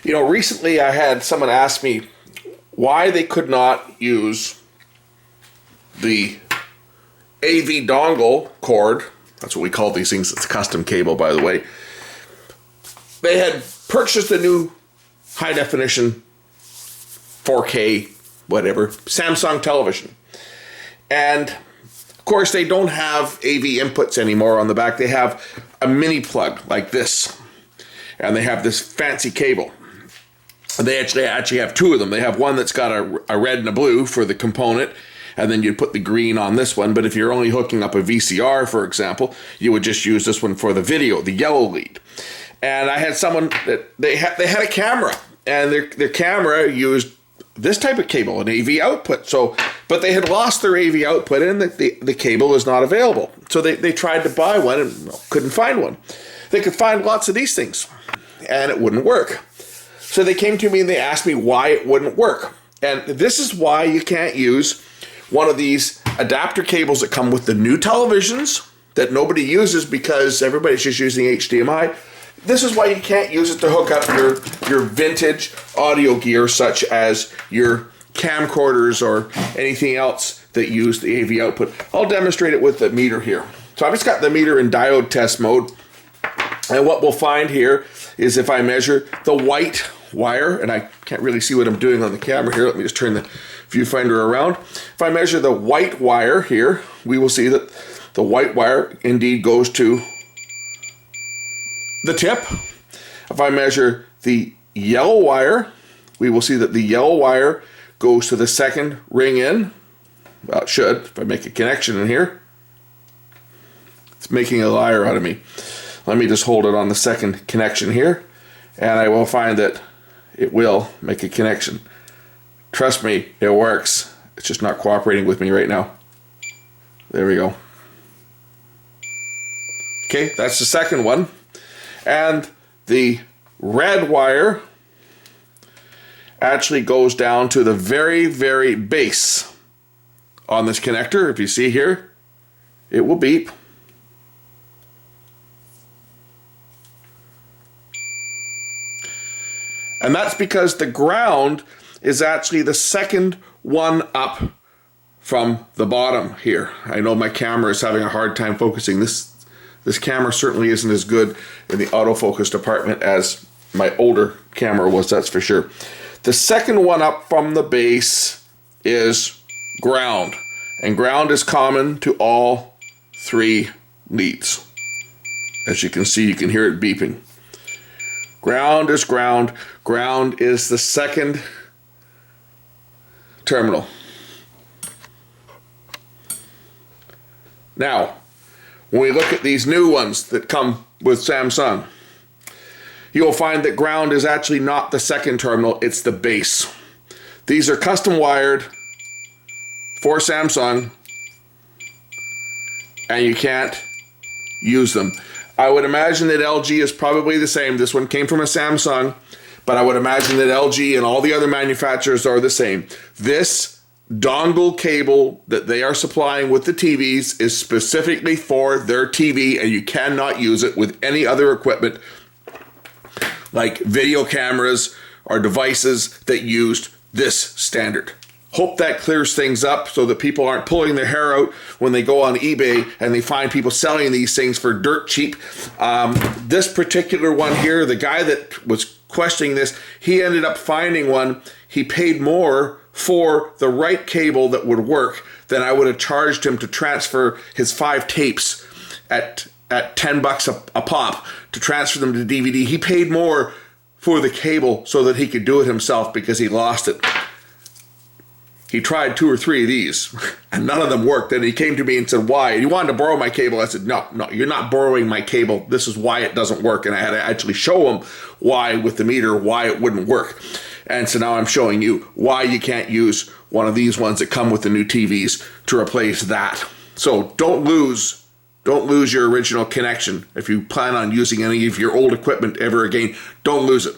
You know, recently I had someone ask me why they could not use the AV dongle cord. That's what we call these things. It's a custom cable, by the way. They had purchased a new high definition 4K, whatever, Samsung television. And of course, they don't have AV inputs anymore on the back. They have a mini plug like this. And they have this fancy cable. And they actually have two of them. They have one that's got a red and a blue for the component, and then you put the green on this one. But if you're only hooking up a VCR, for example, you would just use this one for the video, the yellow lead. And I had someone that they had a camera, and their camera used this type of cable, an AV output. But they had lost their AV output, and the cable was not available. So they tried to buy one and couldn't find one. They could find lots of these things, and it wouldn't work. So they came to me and they asked me why it wouldn't work. And this is why you can't use one of these adapter cables that come with the new televisions that nobody uses because everybody's just using HDMI. This is why you can't use it to hook up your vintage audio gear, such as your camcorders or anything else that use the AV output. I'll demonstrate it with the meter here. So I've just got the meter in diode test mode. And what we'll find here is if I measure the white wire, and I can't really see what I'm doing on the camera here. Let me just turn the viewfinder around. If I measure the white wire here, we will see that the white wire indeed goes to the tip. If I measure the yellow wire, we will see that the yellow wire goes to the second ring in. Well, it should, if I make a connection in here. It's making a liar out of me. Let me just hold it on the second connection here, and I will find that it will make a connection. Trust me, it works. It's just not cooperating with me right now. There we go. Okay, that's the second one. And the red wire actually goes down to the very, very base on this connector. If you see here, it will beep. And that's because the ground is actually the second one up from the bottom here. I know my camera is having a hard time focusing. This camera certainly isn't as good in the autofocus department as my older camera was, that's for sure. The second one up from the base is ground. And ground is common to all three leads. As you can see, you can hear it beeping. Ground is ground. Ground is the second terminal. Now, when we look at these new ones that come with Samsung, you'll find that ground is actually not the second terminal, it's the base. These are custom wired for Samsung, and you can't use them. I would imagine that LG is probably the same. This one came from a Samsung, but I would imagine that LG and all the other manufacturers are the same. This dongle cable that they are supplying with the TVs is specifically for their TV, and you cannot use it with any other equipment like video cameras or devices that used this standard. Hope that clears things up so that people aren't pulling their hair out when they go on eBay and they find people selling these things for dirt cheap. This particular one here, the guy that was questioning this, he ended up finding one. He paid more for the right cable that would work than I would have charged him to transfer his 5 tapes at $10 a pop to transfer them to DVD. He paid more for the cable so that he could do it himself because he lost it. He tried 2 or 3 of these, and none of them worked. And he came to me and said, why? He wanted to borrow my cable. I said, no, you're not borrowing my cable. This is why it doesn't work. And I had to actually show him why, with the meter, why it wouldn't work. And so now I'm showing you why you can't use one of these ones that come with the new TVs to replace that. So don't lose your original connection. If you plan on using any of your old equipment ever again, don't lose it.